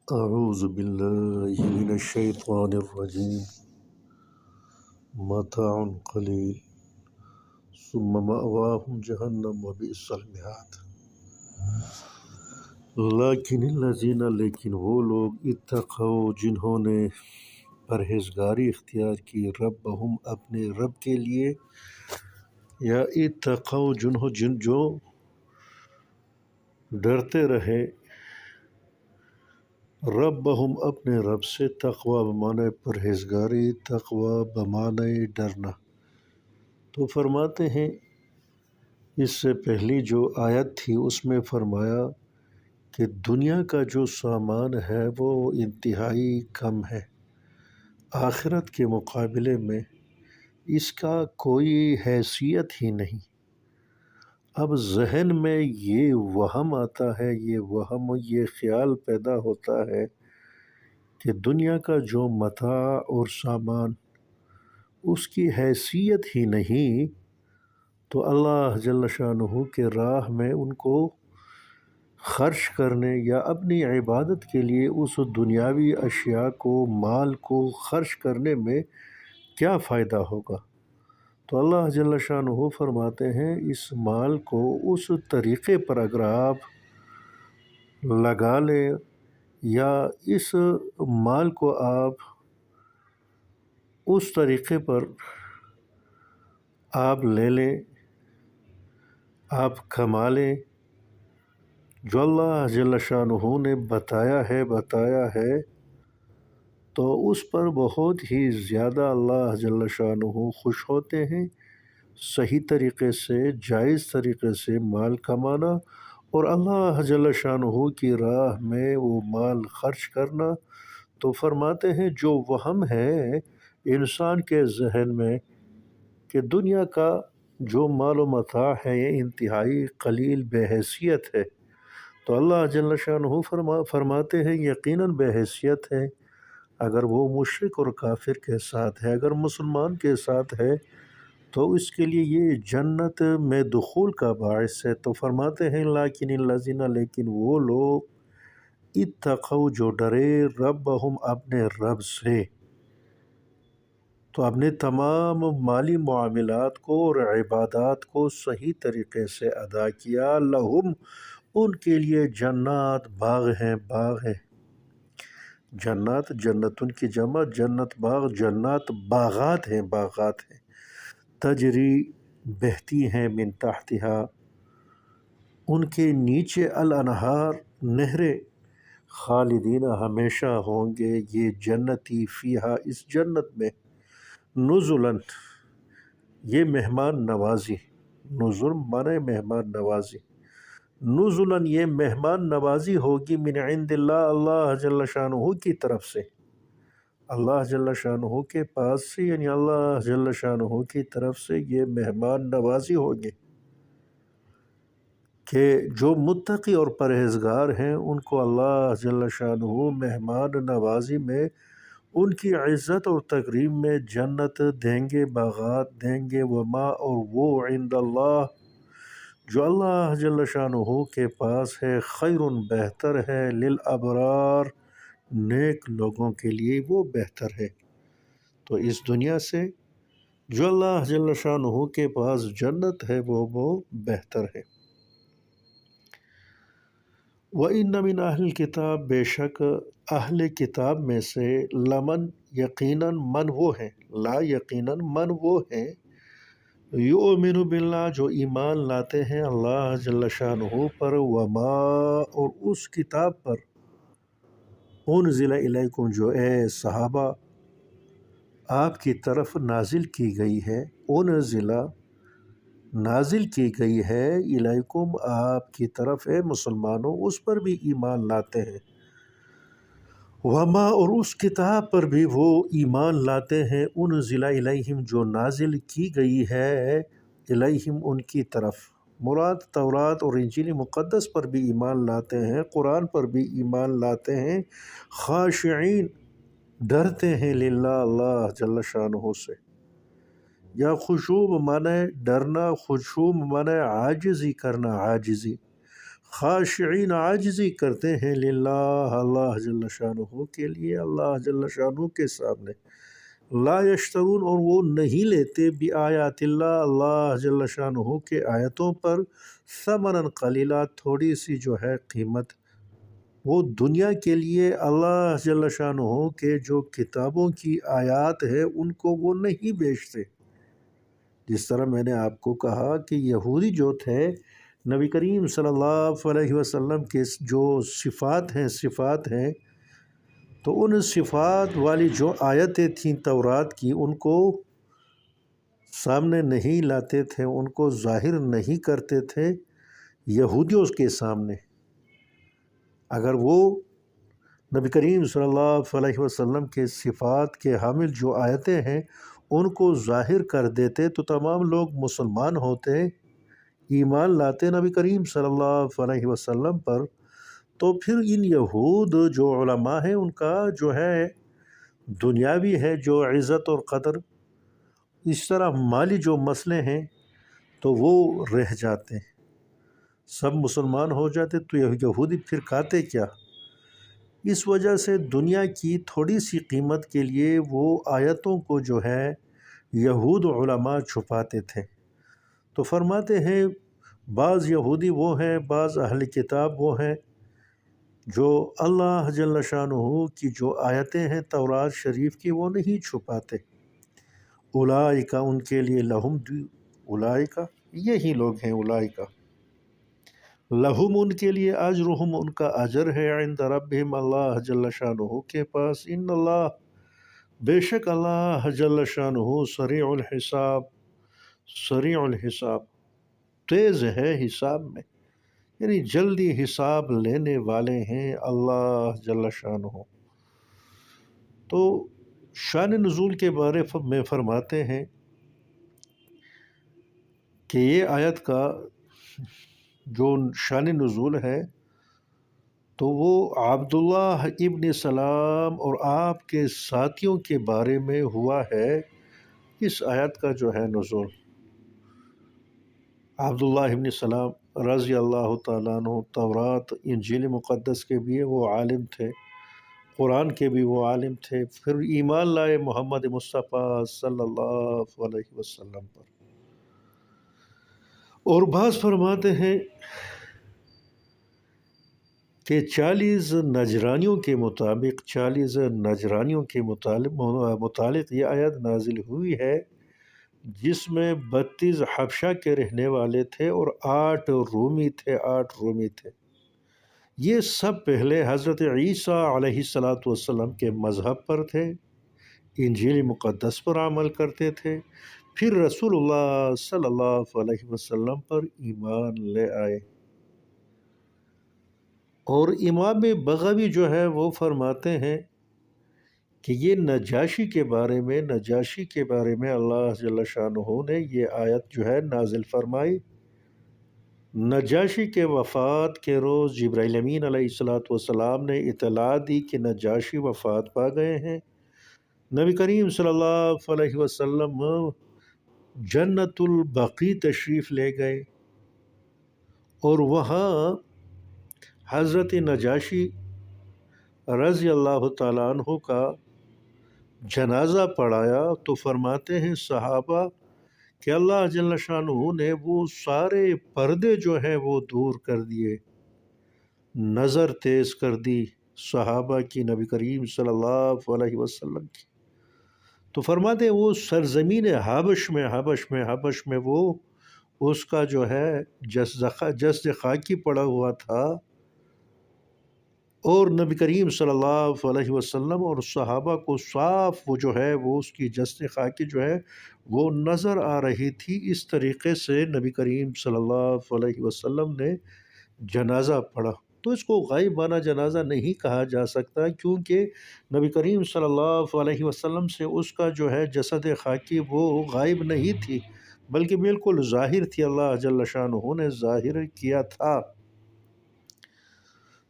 أعوذ بالله من الشيطان الرجيم متاع قليل ثم مأواهم جہنم وبئس المہاد لیکن وہ لوگ اتقوا جنہوں نے پرہیزگاری اختیار کی ربہم اپنے رب کے لیے، یا اتقوا جو ڈرتے رہے ربہم اپنے رب سے، تقوی بمعنی پرہیزگاری، تقوی بمعنی ڈرنا۔ تو فرماتے ہیں اس سے پہلی جو آیت تھی اس میں فرمایا کہ دنیا کا جو سامان ہے وہ انتہائی کم ہے، آخرت کے مقابلے میں اس کا کوئی حیثیت ہی نہیں۔ اب ذہن میں یہ وہم آتا ہے، یہ خیال پیدا ہوتا ہے کہ دنیا کا جو متاع اور سامان اس کی حیثیت ہی نہیں، تو اللہ جل شانہ کے راہ میں ان کو خرچ کرنے یا اپنی عبادت کے لیے اس دنیاوی اشیاء کو، مال کو خرچ کرنے میں کیا فائدہ ہوگا؟ تو اللہ جل شانہ فرماتے ہیں اس مال کو اس طریقے پر اگر آپ لگا لیں، یا اس مال کو آپ اس طریقے پر آپ لے لیں، آپ کما لیں جو اللہ جل شانہ نے بتایا ہے، تو اس پر بہت ہی زیادہ اللہ جل شانہ خوش ہوتے ہیں۔ صحیح طریقے سے، جائز طریقے سے مال کمانا اور اللہ جل شانہ کی راہ میں وہ مال خرچ کرنا، تو فرماتے ہیں جو وہم ہے انسان کے ذہن میں کہ دنیا کا جو مال و متاع ہے یہ انتہائی قلیل بے حیثیت ہے، تو اللہ جل شانہ فرماتے ہیں یقیناً بے حیثیت ہے۔ اگر وہ مشرک اور کافر کے ساتھ ہے، اگر مسلمان کے ساتھ ہے، تو اس کے لیے یہ جنت میں دخول کا باعث ہے۔ تو فرماتے ہیں لیکن وہ لوگ اتقوا جو ڈرے ربہم اپنے رب سے، تو اپنے تمام مالی معاملات کو اور عبادات کو صحیح طریقے سے ادا کیا، لہم ان کے لیے جنات باغ ہیں، جنات، جنتن کی جمع، جنت باغ، جنات باغات ہیں، تجری بہتی ہیں، من تحتہا ان کے نیچے، الانہار نہریں، خالدین ہمیشہ ہوں گے یہ جنتی، فیہا اس جنت میں، نزلاً یہ مہمان نوازی، نزل معنی مہمان نوازی، نزلاً یہ مہمان نوازی ہوگی، من عند اللہ اللہ جل شانہ کی طرف سے، اللہ جل شانہ کے پاس سے، یعنی اللہ جل شانہ کی طرف سے یہ مہمان نوازی ہوگی کہ جو متقی اور پرہیزگار ہیں ان کو اللہ جل شانہ مہمان نوازی میں، ان کی عزت اور تکریم میں جنت دیں گے، باغات دیں گے، وما اور وہ عند اللہ جو اللہ جل شانہ کے پاس ہے، خیر بہتر ہے، للابرار نیک لوگوں کے لیے وہ بہتر ہے۔ تو اس دنیا سے جو اللہ جل شانہ کے پاس جنت ہے وہ بہتر ہے۔ وَإِنَّ مِنْ أَهْلِ الْكِتَابِ بے شک اہل کتاب میں سے، لمن یقیناً من وہ ہیں، لا یقیناً من وہ ہیں، یؤمن باللہ جو ایمان لاتے ہیں اللہ جل شانہ پر، وما اور اس کتاب پر، انزل الیکم جو اے صحابہ آپ کی طرف نازل کی گئی ہے، انزل نازل کی گئی ہے، الیکم آپ کی طرف ہے مسلمانوں، اس پر بھی ایمان لاتے ہیں، وما اور اس کتاب پر بھی وہ ایمان لاتے ہیں، انزل الیہم جو نازل کی گئی ہے، الیہم ان کی طرف، مراد تورات اور انجیل مقدس پر بھی ایمان لاتے ہیں، قرآن پر بھی ایمان لاتے ہیں، خاشعین ڈرتے ہیں، للہ اللہ جل شانہ سے، یا خشوع معنی ڈرنا، خشوع معنی عاجزی کرنا، عاجزی، خاشعین عاجزی کرتے ہیں للہ اللہ جل شانہ کے لیے، اللہ جل شانہ کے سامنے، لا یشترون اور وہ نہیں لیتے بآیات اللہ اللہ جل شانہ کے آیتوں پر ثمنا قلیلا تھوڑی سی جو ہے قیمت، وہ دنیا کے لیے اللہ جل شانہ کے جو کتابوں کی آیات ہے ان کو وہ نہیں بیچتے۔ جس طرح میں نے آپ کو کہا کہ یہودی جو تھے نبی کریم صلی اللہ علیہ وسلم کے جو صفات ہیں تو ان صفات والی جو آیتیں تھیں تورات کی ان کو سامنے نہیں لاتے تھے، ان کو ظاہر نہیں کرتے تھے یہودیوں کے سامنے۔ اگر وہ نبی کریم صلی اللہ علیہ وسلم کے صفات کے حامل جو آیتیں ہیں ان کو ظاہر کر دیتے تو تمام لوگ مسلمان ہوتے، ایمان لاتے نبی کریم صلی اللہ علیہ وسلم پر، تو پھر ان یہود جو علماء ہیں ان کا جو ہے دنیاوی ہے جو عزت اور قدر، اس طرح مالی جو مسئلے ہیں تو وہ رہ جاتے، سب مسلمان ہو جاتے تو یہودی پھر کھاتے کیا؟ اس وجہ سے دنیا کی تھوڑی سی قیمت کے لیے وہ آیتوں کو جو ہے یہود علماء چھپاتے تھے۔ تو فرماتے ہیں بعض یہودی وہ ہیں، بعض اہل کتاب وہ ہیں جو اللہ جل شانہ کی جو آیتیں ہیں تورات شریف کی وہ نہیں چھپاتے۔ اولئک ان کے لیے لہم اولئک یہی لوگ ہیں، اولئک لہم ان کے لیے اجرہم ان کا اجر ہے عند ربہم اللہ جل شانہ کے پاس، ان اللہ بے شک اللہ جل شانہ سریع الحساب تیز ہے حساب میں، یعنی جلدی حساب لینے والے ہیں اللہ جل شانہ۔ تو شان نزول کے بارے میں فرماتے ہیں کہ یہ آیت کا جو شان نزول ہے تو وہ عبداللہ ابن سلام اور آپ کے ساتھیوں کے بارے میں ہوا ہے، اس آیت کا جو ہے نزول۔ عبداللہ ابن سلام رضی اللہ تعالیٰ عنہ تورات انجیل مقدس کے بھی وہ عالم تھے، قرآن کے بھی وہ عالم تھے، پھر ایمان لائے محمد مصطفیٰ صلی اللہ علیہ وسلم پر۔ اور بعض فرماتے ہیں کہ 40 نجرانیوں کے متعلق یہ آیت نازل ہوئی ہے، جس میں 32 حبشہ کے رہنے والے تھے اور 8 رومی تھے۔ یہ سب پہلے حضرت عیسیٰ علیہ السلام کے مذہب پر تھے، انجیل مقدس پر عمل کرتے تھے، پھر رسول اللہ صلی اللہ علیہ وسلم پر ایمان لے آئے۔ اور امام بغوی جو ہے وہ فرماتے ہیں کہ یہ نجاشی کے بارے میں اللہ جل شانہ نے یہ آیت جو ہے نازل فرمائی۔ نجاشی کے وفات کے روز جبرائیل امین علیہ السلام نے اطلاع دی کہ نجاشی وفات پا گئے ہیں۔ نبی کریم صلی اللہ علیہ وسلم جنت البقیع تشریف لے گئے اور وہاں حضرت نجاشی رضی اللہ تعالیٰ عنہ کا جنازہ پڑھایا تو فرماتے ہیں صحابہ کہ اللہ جل شانہ نے وہ سارے پردے جو ہیں وہ دور کر دیے، نظر تیز کر دی صحابہ کی نبی کریم صلی اللہ علیہ وسلم کی۔ تو فرماتے ہیں وہ سرزمین حبش میں وہ اس کا جو ہے جسد خاکی پڑا ہوا تھا، اور نبی کریم صلی اللہ علیہ وسلم اور صحابہ کو صاف وہ جو ہے وہ اس کی جسد خاکی جو ہے وہ نظر آ رہی تھی۔ اس طریقے سے نبی کریم صلی اللہ علیہ وسلم نے جنازہ پڑھا۔ تو اس کو غائبانہ جنازہ نہیں کہا جا سکتا، کیونکہ نبی کریم صلی اللہ علیہ وسلم سے اس کا جو ہے جسد خاکی وہ غائب نہیں تھی، بلکہ بالکل ظاہر تھی، اللہ جل شانہ نے ظاہر کیا تھا۔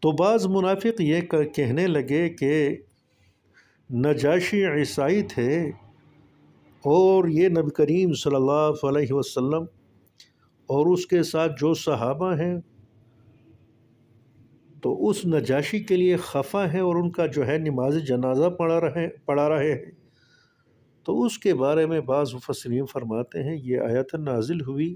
تو بعض منافق یہ کہنے لگے کہ نجاشی عیسائی تھے اور یہ نبی کریم صلی اللہ علیہ وسلم اور اس کے ساتھ جو صحابہ ہیں تو اس نجاشی کے لیے خفا ہیں اور ان کا جو ہے نماز جنازہ پڑھا رہے ہیں، تو اس کے بارے میں بعض مفسرین فرماتے ہیں یہ آیت نازل ہوئی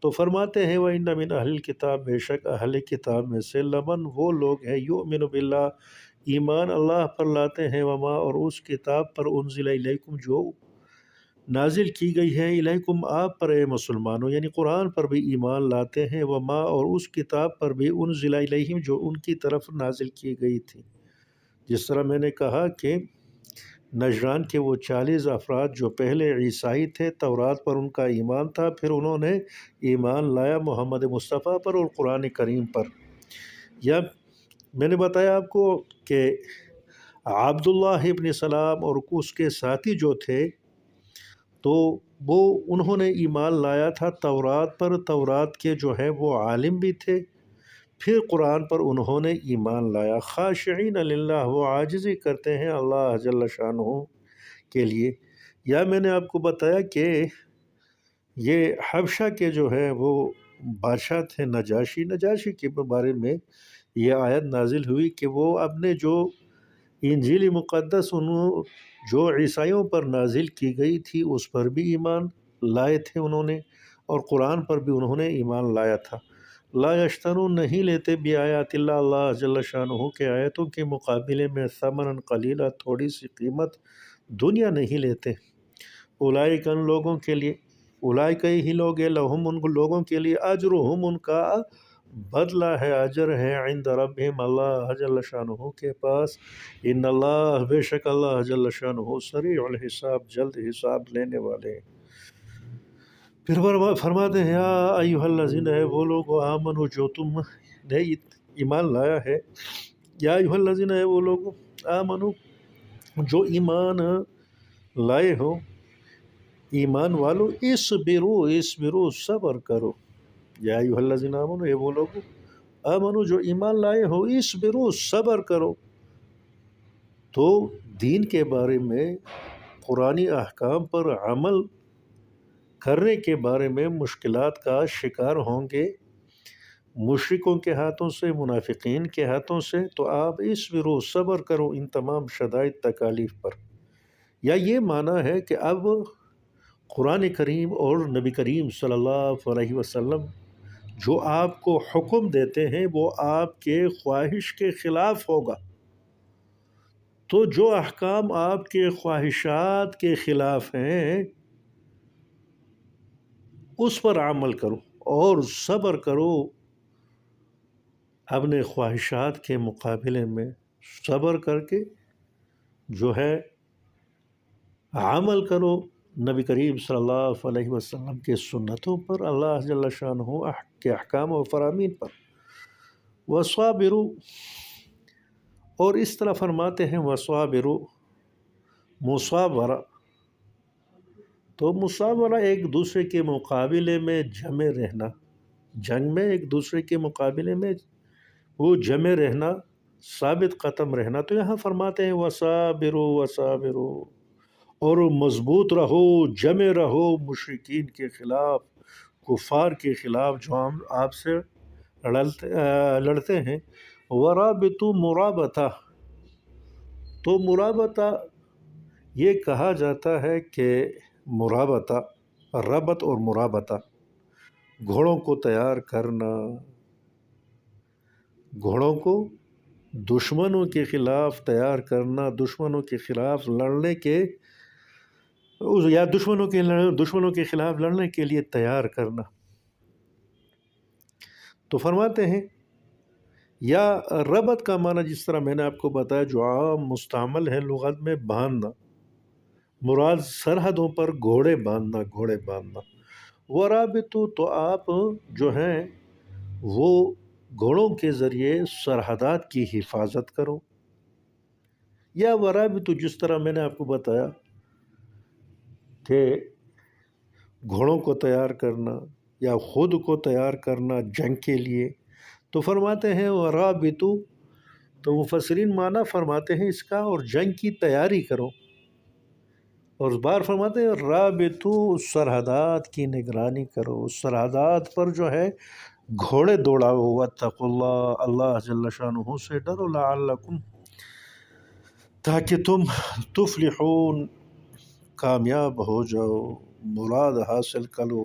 تو فرماتے ہیں وَإِنَّ مِنْ أَهْلِ الْكِتَابِ، بے شک اہل کتاب میں سے لمن وہ لوگ ہیں یؤمن باللہ ایمان اللہ پر لاتے ہیں، وما اور اس کتاب پر انزل الیکم جو نازل کی گئی ہے، الیکم آپ پر اے مسلمانوں، یعنی قرآن پر بھی ایمان لاتے ہیں، وما اور اس کتاب پر بھی انزل الیہم جو ان کی طرف نازل کی گئی تھی۔ جس طرح میں نے کہا کہ نجران کے وہ 40 افراد جو پہلے عیسائی تھے، تورات پر ان کا ایمان تھا، پھر انہوں نے ایمان لایا محمد مصطفیٰ پر اور قرآن کریم پر۔ یا میں نے بتایا آپ کو کہ عبداللہ ابن سلام اور اس کے ساتھی جو تھے تو وہ انہوں نے ایمان لایا تھا تورات پر، تورات کے جو ہے وہ عالم بھی تھے، پھر قرآن پر انہوں نے ایمان لایا، خاشعین للہ، وہ عاجزی کرتے ہیں اللہ جل شانہ کے لیے۔ یا میں نے آپ کو بتایا کہ یہ حبشہ کے جو ہے وہ بادشاہ تھے نجاشی کے بارے میں یہ آیت نازل ہوئی کہ وہ اپنے جو انجیل مقدس جو عیسائیوں پر نازل کی گئی تھی اس پر بھی ایمان لائے تھے انہوں نے، اور قرآن پر بھی انہوں نے ایمان لایا تھا۔ لا یشترون نہیں لیتے بآیات اللہ، اللہ جل شانہ کے آیتوں کے مقابلے میں ثمنا قلیلا تھوڑی سی قیمت دنیا نہیں لیتے۔ اولئک ان لوگوں کے لیے، اولئک ہی لوگ ہیں، لہم ان لوگوں کے لیے اجرہم ان کا بدلہ ہے، اجر ہے، عند ربہم اللہ جل شانہ کے پاس، ان اللہ بے شک اللہ جل شانہ سریع الحساب جلد حساب لینے والے ہیں۔ پھر فرماتے ہیں یا ایھا الذین، ہے وہ لوگ آمنو جو تم نے ایمان لایا ہے، یا ایھا الذین، ہے وہ لوگ آمنو جو ایمان لائے ہو، ایمان والو، اسبرو صبر کرو، یا ایھا الذین آمنو، ہے وہ لوگ آمنو جو ایمان لائے ہو، اسبرو صبر کرو۔ تو دین کے بارے میں قرآنی احکام پر عمل کرنے کے بارے میں مشکلات کا شکار ہوں گے مشرکوں کے ہاتھوں سے، منافقین کے ہاتھوں سے، تو آپ اسبرو صبر کرو ان تمام شدائد تکالیف پر۔ یا یہ معنی ہے کہ اب قرآن کریم اور نبی کریم صلی اللہ علیہ وسلم جو آپ کو حکم دیتے ہیں وہ آپ کے خواہش کے خلاف ہوگا، تو جو احکام آپ کے خواہشات کے خلاف ہیں اس پر عمل کرو اور صبر کرو، اپنے خواہشات کے مقابلے میں صبر کر کے جو ہے عمل کرو نبی کریم صلی اللہ علیہ وسلم کے سنتوں پر، اللہ جل شانہ کے احکام و فرامین پر۔ وصابرو، اور اس طرح فرماتے ہیں وصابرو، مصابرہ، تو مصابرہ ایک دوسرے کے مقابلے میں جمے رہنا، جنگ میں ایک دوسرے کے مقابلے میں وہ جمے رہنا، ثابت قدم رہنا۔ تو یہاں فرماتے ہیں وصابرو وصابرو، اور مضبوط رہو، جمے رہو مشرکین کے خلاف، کفار کے خلاف جو ہم آپ سے لڑتے ہیں۔ ورابطو، مرابطہ، تو مرابطہ یہ کہا جاتا ہے کہ مرابطہ، ربط اور مرابطہ، گھوڑوں کو تیار کرنا، گھوڑوں کو دشمنوں کے خلاف تیار کرنا، دشمنوں کے خلاف لڑنے کے، یا دشمنوں کے خلاف لڑنے کے لیے تیار کرنا۔ تو فرماتے ہیں یا ربط کا معنی جس طرح میں نے آپ کو بتایا جو عام مستعمل ہے لغت میں، باندھنا، مراد سرحدوں پر گھوڑے باندھنا۔ ورابطو، تو آپ جو ہیں وہ گھوڑوں کے ذریعے سرحدات کی حفاظت کرو، یا ورابطو جس طرح میں نے آپ کو بتایا کہ گھوڑوں کو تیار کرنا یا خود کو تیار کرنا جنگ کے لیے، تو فرماتے ہیں ورابطو، تو مفسرین معنی فرماتے ہیں اس کا، اور جنگ کی تیاری کرو، اور بار فرماتے ہیں رابطو، سرحدات کی نگرانی کرو، سرحدات پر جو ہے گھوڑے دوڑاؤ، واتقوا اللہ، اللہ جل شانہ سے ڈرو، لعلکم تاکہ تم تفلحون کامیاب ہو جاؤ، مراد حاصل کرو،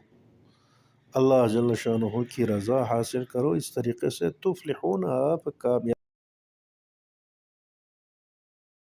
اللہ جل شانہ کی رضا حاصل کرو، اس طریقے سے تفلحون آپ کامیاب